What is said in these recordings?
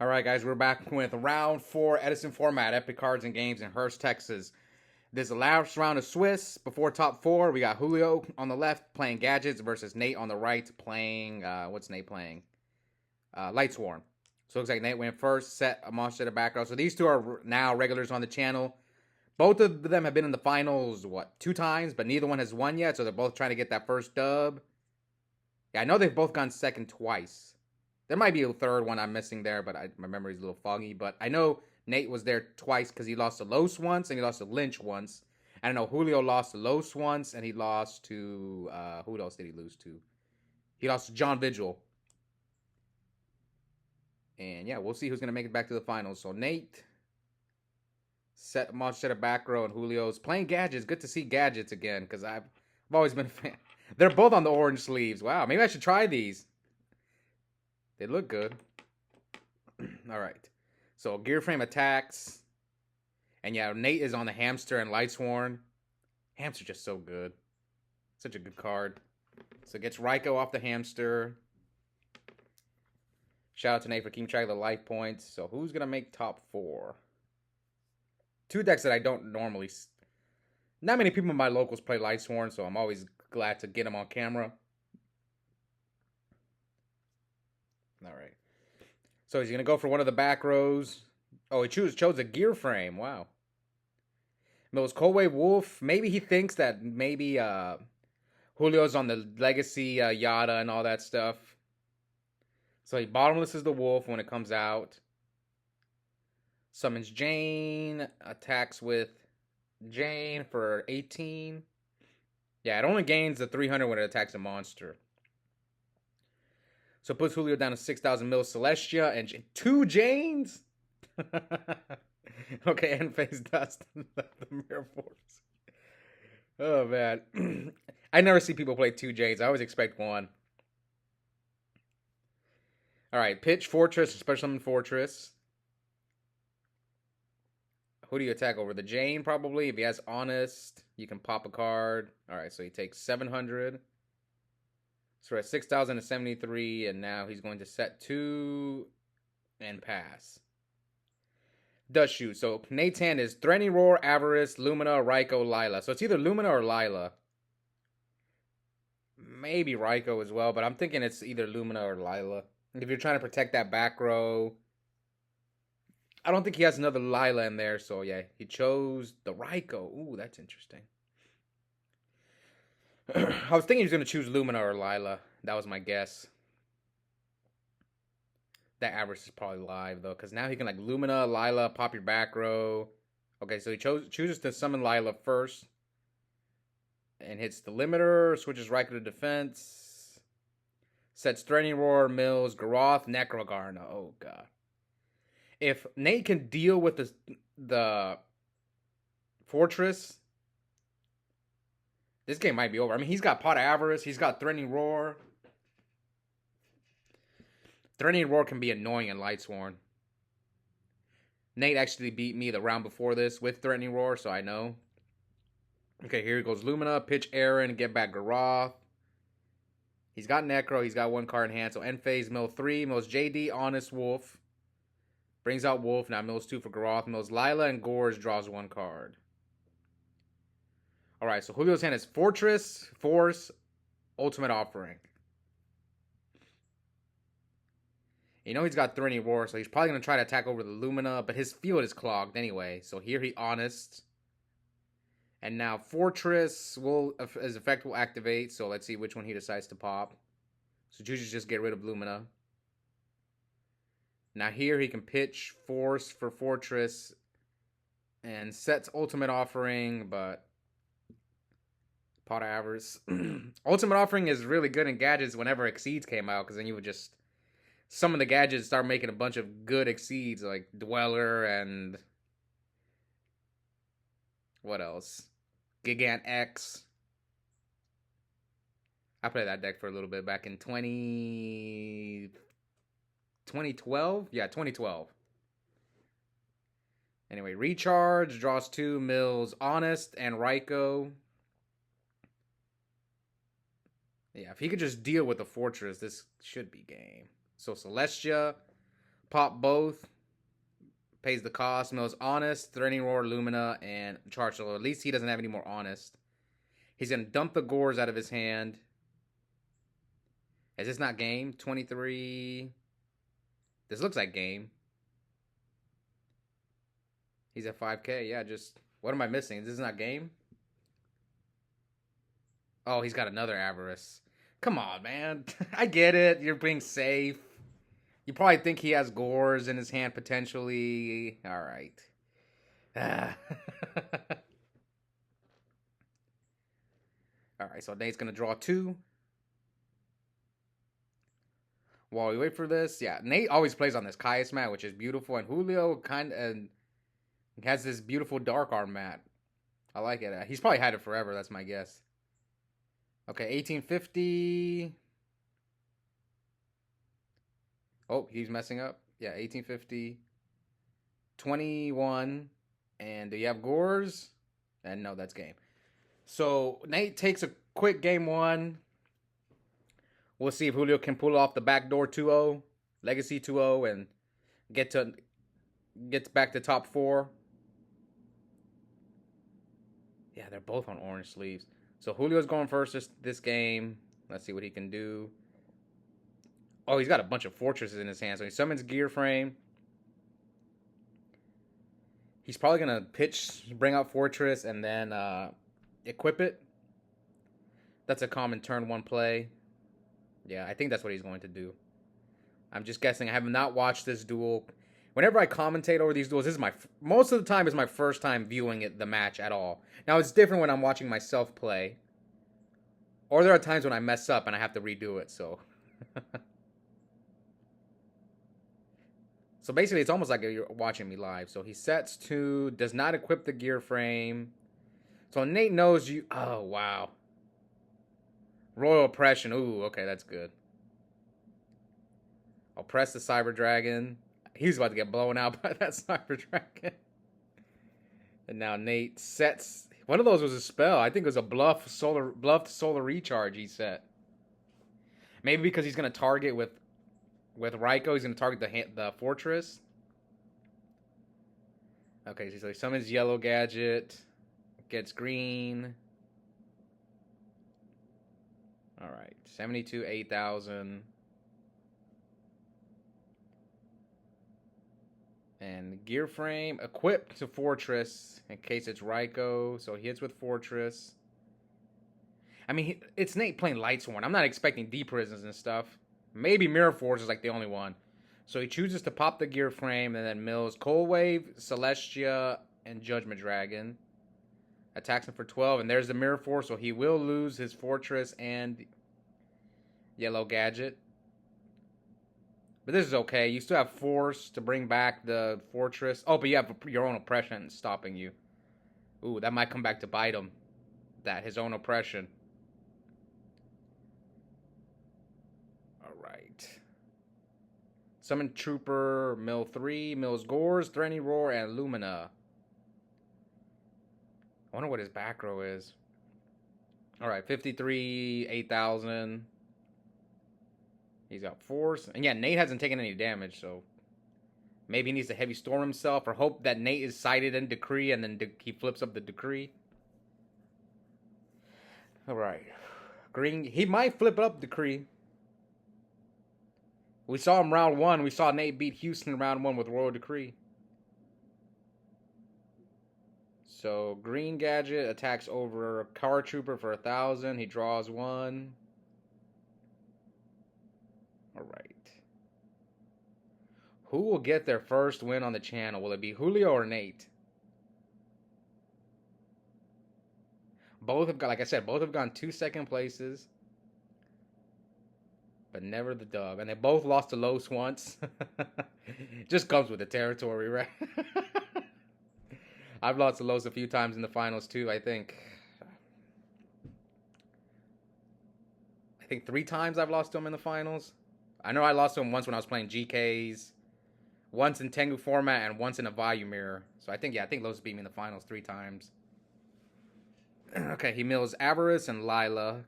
All right, guys, we're back with round 4 Edison Format, Epic Cards and Games in Hurst, Texas. This is the last round of Swiss. Before top 4, we got Julio on the left playing Gadgets versus Nate on the right playing, what's Nate playing? Lightsworn. So it looks like Nate went first, set a monster to the back row. So these two are now regulars on the channel. Both of them have been in the finals, 2 times, but neither one has won yet. So they're both trying to get that first dub. Yeah, I know they've both gone second twice. There might be a third one I'm missing there, but my memory's a little foggy. But I know Nate was there twice because he lost to Los once and he lost to Lynch once. And I know Julio lost to Los once and he lost to... who else did he lose to? He lost to John Vigil. And yeah, we'll see who's going to make it back to the finals. So Nate, set a back row, and Julio's playing Gadgets. Good to see Gadgets again because I've always been a fan. They're both on the orange sleeves. Wow, maybe I should try these. They look good. All right. So gear frame attacks. And yeah, Nate is on the hamster and Lightsworn. Hamster's just so good. Such a good card. So it gets Ryko off the hamster. Shout out to Nate for keeping track of the life points. So who's going to make top 4? 2 decks that I don't normally... Not many people in my locals play Lightsworn, so I'm always glad to get them on camera. All right. So he's going to go for one of the back rows. Oh, he chose a gear frame. Wow. Mills Coldway Wolf. Maybe he thinks that maybe Julio's on the Legacy Yada and all that stuff. So he bottomlesses the Wolf when it comes out. Summons Jane. Attacks with Jane for 18. Yeah, it only gains the 300 when it attacks a monster. So puts Julio down to 6,000 mils Celestia and 2 Janes. Okay, and face dust. The Mirror Force. Oh, man. I never see people play 2 Janes. I always expect 1. All right, pitch Fortress, Special Summon Fortress. Who do you attack over? The Jane, probably. If he has Honest, you can pop a card. All right, so he takes 700. So we're at 6,073, and now he's going to set 2 and pass. Does shoot. So Nate's hand is Threatening Roar, Avarice, Lumina, Ryko, Lila. So it's either Lumina or Lila. Maybe Ryko as well, but I'm thinking it's either Lumina or Lila. If you're trying to protect that back row. I don't think he has another Lila in there, so yeah, he chose the Ryko. Ooh, that's interesting. I was thinking he was going to choose Lumina or Lila. That was my guess. That average is probably live, though, because now he can, like, Lumina, Lila, pop your back row. Okay, so he chooses to summon Lila first. And hits the limiter, switches Ryko to defense. Sets Threatening Roar, Mills, Garoth, Necrogarna. Oh, God. If Nate can deal with the Fortress... This game might be over. I mean, he's got Pot of Avarice. He's got Threatening Roar. Threatening Roar can be annoying in Lightsworn. Nate actually beat me the round before this with Threatening Roar, so I know. Okay, here goes Lumina. Pitch Aaron. Get back Garoth. He's got Necro. He's got 1 card in hand. So end phase, mill 3. Mills JD, Honest Wolf. Brings out Wolf. Now mills 2 for Garoth. Mills Lila and Gorge draws 1 card. Alright, so Julio's hand is Fortress, Force, Ultimate Offering. You know he's got Threatening Roar, so he's probably going to try to attack over the Lumina, but his field is clogged anyway. So here he Honest. And now Fortress his effect will activate, so let's see which one he decides to pop. So chooses just get rid of Lumina. Now here he can pitch Force for Fortress and sets Ultimate Offering, but... Pot of Avarice. Ultimate Offering is really good in Gadgets whenever Exceeds came out, because then you would just... Some of the Gadgets start making a bunch of good Exceeds, like Dweller and... What else? Gigant X. I played that deck for a little bit back in 2012? Yeah, 2012. Anyway, Recharge, draws 2, mills Honest and Ryko. Yeah, if he could just deal with the Fortress, this should be game. So Celestia, Pop both. Pays the cost. Mills Honest, Threatening Roar, Lumina, and Charge. So at least he doesn't have any more Honest. He's going to dump the Gores out of his hand. Is this not game? 23. This looks like game. He's at 5K. Yeah, just... What am I missing? This is not game? Oh, he's got another Avarice. Come on, man. I get it. You're being safe. You probably think he has Gores in his hand, potentially. All right. All right, so Nate's going to draw 2. While we wait for this, yeah, Nate always plays on this Caius mat, which is beautiful. And Julio kind of has this beautiful Dark Arm mat. I like it. He's probably had it forever. That's my guess. Okay, 1850. Oh, he's messing up. Yeah, 1850. 21. And do you have Gores? And no, that's game. So Nate takes a quick game 1. We'll see if Julio can pull off the backdoor 2-0, Legacy 2-0, and gets back to top 4. Yeah, they're both on orange sleeves. So Julio's going first this game. Let's see what he can do. Oh, he's got a bunch of fortresses in his hand. So he summons Gear Frame. He's probably going to bring out Fortress, and then equip it. That's a common turn 1 play. Yeah, I think that's what he's going to do. I'm just guessing. I have not watched this duel. Whenever I commentate over these duels, this is most of the time is my first time viewing the match at all. Now, it's different when I'm watching myself play. Or there are times when I mess up and I have to redo it, so... So basically, it's almost like you're watching me live. So he sets 2, does not equip the Gear Frame. So Nate knows you... Oh, wow. Royal Oppression. Ooh, okay, that's good. Oppress the Cyber Dragon. He's about to get blown out by that Cyber Dragon. And now Nate sets... One of those was a spell. I think it was a bluffed solar recharge he set. Maybe because he's going to target with Raikou, he's going to target the Fortress. Okay, so he summons Yellow Gadget. Gets green. Alright, 72, 8,000. And Gear Frame equipped to Fortress in case it's Raikou. So he hits with Fortress. I mean, it's Nate playing Lightsworn. I'm not expecting Deep Prisons and stuff. Maybe Mirror Force is like the only one. So he chooses to pop the Gear Frame and then mills Cold Wave, Celestia, and Judgment Dragon. Attacks him for 12, and there's the Mirror Force, so he will lose his Fortress and Yellow Gadget. But this is okay. You still have Force to bring back the Fortress. Oh, but you have your own Oppression stopping you. Ooh, that might come back to bite him. His own Oppression. Alright. Summon Trooper, mill 3, mills Gores, Threatening Roar, and Lumina. I wonder what his back row is. Alright, 53, 8,000. He's got Force. And yeah, Nate hasn't taken any damage, so... Maybe he needs to Heavy Storm himself, or hope that Nate is sighted in Decree, and then he flips up the Decree. Alright. Green... He might flip up Decree. We saw him round 1. We saw Nate beat Houston round 1 with Royal Decree. So, Green Gadget attacks over Car Trooper for 1,000. He draws 1. Alright. Who will get their first win on the channel? Will it be Julio or Nate? Both have got, like I said, both have gone 2 second places. But never the dub. And they both lost to Los once. Just comes with the territory, right? I've lost to Los a few times in the finals too, I think. I think 3 times I've lost to him in the finals. I know I lost to him once when I was playing GKs. Once in Tengu format and once in a Vayu mirror. So I think Los beat me in the finals 3 times. Okay, he mills Avarice and Lila.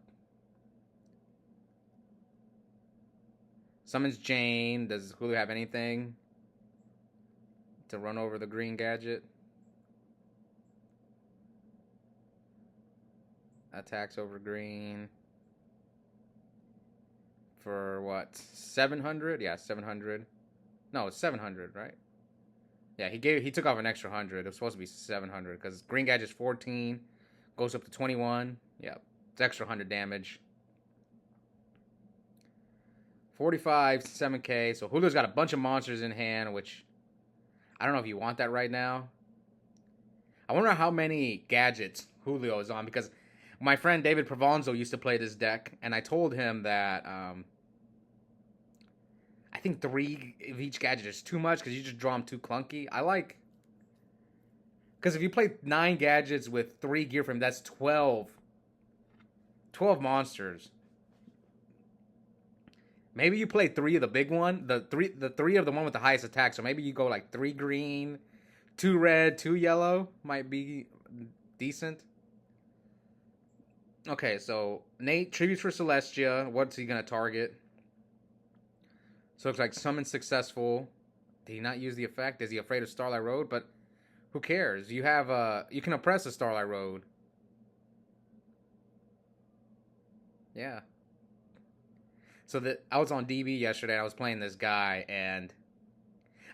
Summons Jane. Does Julio have anything? to run over the green gadget. Attacks over green. For what? 700? Yeah, 700. No, it's 700, right? Yeah, he took off an extra 100. It was supposed to be 700 because green gadget's 14, goes up to 21. Yeah, it's extra 100 damage. 45, 7k. So Julio's got a bunch of monsters in hand, which I don't know if you want that right now. I wonder how many gadgets Julio is on, because my friend David Provenzo used to play this deck, and I told him that I think 3 of each gadget is too much because you just draw them too clunky. I like... Because if you play 9 gadgets with 3 gear for him, that's 12. 12 monsters. Maybe you play 3 of the big one. The three of the one with the highest attack. So maybe you go like 3 green, 2 red, 2 yellow. Might be decent. Okay, so Nate, tributes for Celestia. What's he going to target? So it looks like summon successful. Did he not use the effect? Is he afraid of Starlight Road? But who cares? You have you can oppress a Starlight Road. Yeah. So I was on DB yesterday. I was playing this guy, and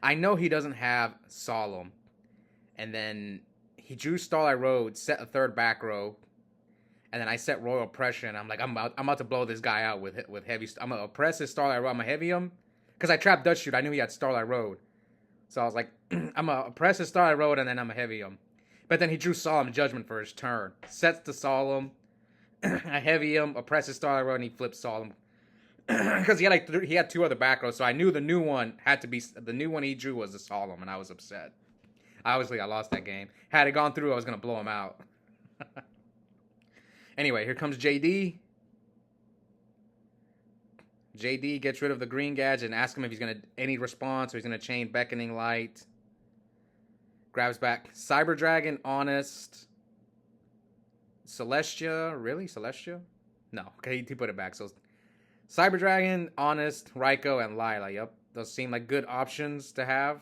I know he doesn't have Solemn. And then he drew Starlight Road, set a 3rd back row, and then I set Royal Oppression. I'm like, I'm about to blow this guy out with heavy. I'm gonna oppress his Starlight Road. I'm gonna heavy him because I trapped Dutch Shoot. I knew he had Starlight Road, so I was like, I'm gonna oppress his Starlight Road, and then I'm gonna heavy him. But then he drew Solemn Judgment for his turn. Sets the Solemn. I heavy him, oppress his Starlight Road, and he flips Solemn. Because he had 2 other back rows, so I knew the new one had to be the new one he drew was the Solemn, and I was upset. Obviously, I lost that game. Had it gone through, I was gonna blow him out. Anyway, here comes JD. JD gets rid of the green gadget and asks him if he's gonna any response or he's gonna chain Beckoning Light. Grabs back Cyber Dragon, Honest, Celestia. Really, Celestia? No, okay, he put it back. So. Cyber Dragon, Honest, Raikou, and Lila. Yep, those seem like good options to have.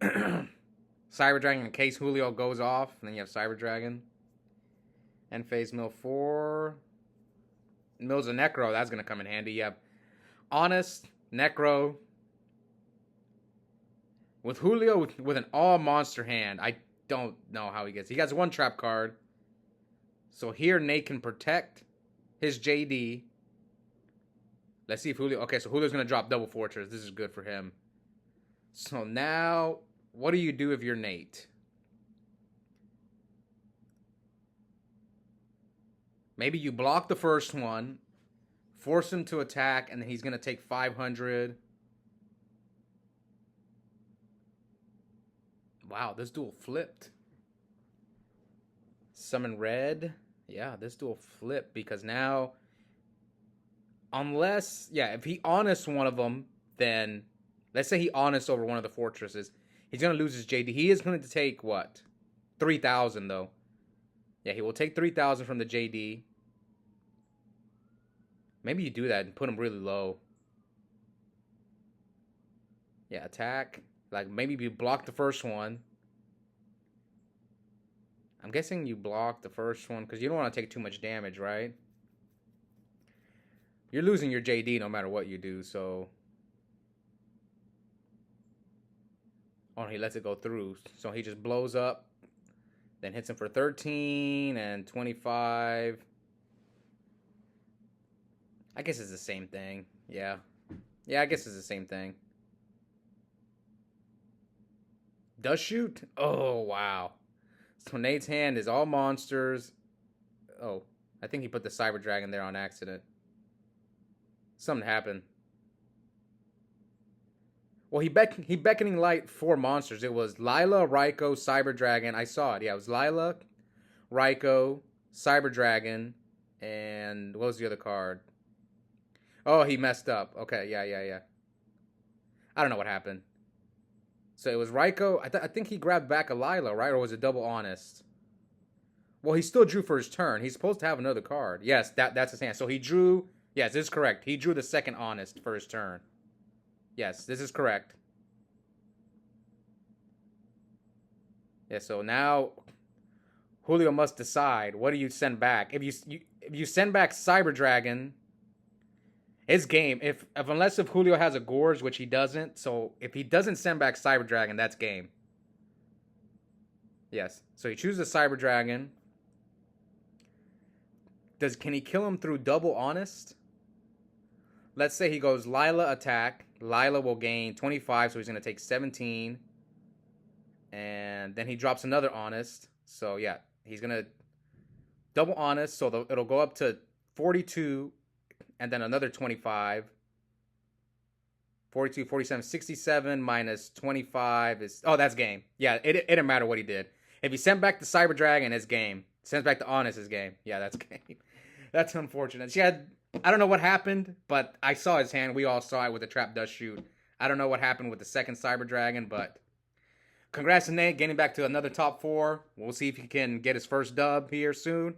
Cyber Dragon in case Julio goes off. And then you have Cyber Dragon. End phase mill 4. Mills a Necro. That's going to come in handy. You have Honest, Necro. With Julio with an all-monster hand, I don't know how he gets. He has 1 trap card. So here Nate can protect his JD. Let's see if Julio... Okay, so Julio's going to drop Double Fortress. This is good for him. So now, what do you do if you're Nate? Maybe you block the first one, force him to attack, and then he's going to take 500. Wow, this duel flipped. Summon red. Yeah, this duel flipped because now... Unless, yeah, if he honest one of them, then let's say he honest over one of the fortresses, he's going to lose his JD. He is going to take, what? 3,000, though. Yeah, he will take 3,000 from the JD. Maybe you do that and put him really low. Yeah, attack. Like, maybe you block the first one. I'm guessing you block the first one because you don't want to take too much damage, right? You're losing your JD no matter what you do, so... Oh, he lets it go through. So he just blows up. Then hits him for 13 and 25. I guess it's the same thing. Yeah. Yeah, I guess it's the same thing. Does shoot? Oh, wow. So Nate's hand is all monsters. Oh, I think he put the Cyber Dragon there on accident. Something happened. Well, he Beckoning Light 4 monsters. It was Lila, Raikou, Cyber Dragon. I saw it. Yeah, it was Lila, Raikou, Cyber Dragon, and what was the other card? Oh, he messed up. Okay, yeah. I don't know what happened. So it was Raikou. I think he grabbed back a Lila, right? Or was it double honest? Well, he still drew for his turn. He's supposed to have another card. Yes, that's his hand. So he drew... Yes, this is correct. He drew the second honest for his turn. Yes, this is correct. Yeah, so now Julio must decide, what do you send back? If you send back Cyber Dragon, it's game. If unless if Julio has a Gorge, which he doesn't, so if he doesn't send back Cyber Dragon, that's game. Yes. So he chooses Cyber Dragon. Can he kill him through double honest? Let's say he goes Lila attack. Lila will gain 25, so he's going to take 17. And then he drops another honest. So yeah, he's going to double honest. So it'll go up to 42 and then another 25. 42, 47, 67 minus 25 is... Oh, that's game. Yeah, it didn't matter what he did. If he sent back the Cyber Dragon, it's game. Sends back the honest, is game. Yeah, that's game. That's unfortunate. She had... I don't know what happened, but I saw his hand. We all saw it with the Trap Dust Shoot. I don't know what happened with the second Cyber Dragon, but congrats to Nate getting back to another top 4. We'll see if he can get his first dub here soon.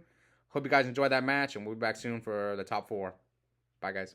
Hope you guys enjoyed that match, and we'll be back soon for the top 4. Bye, guys.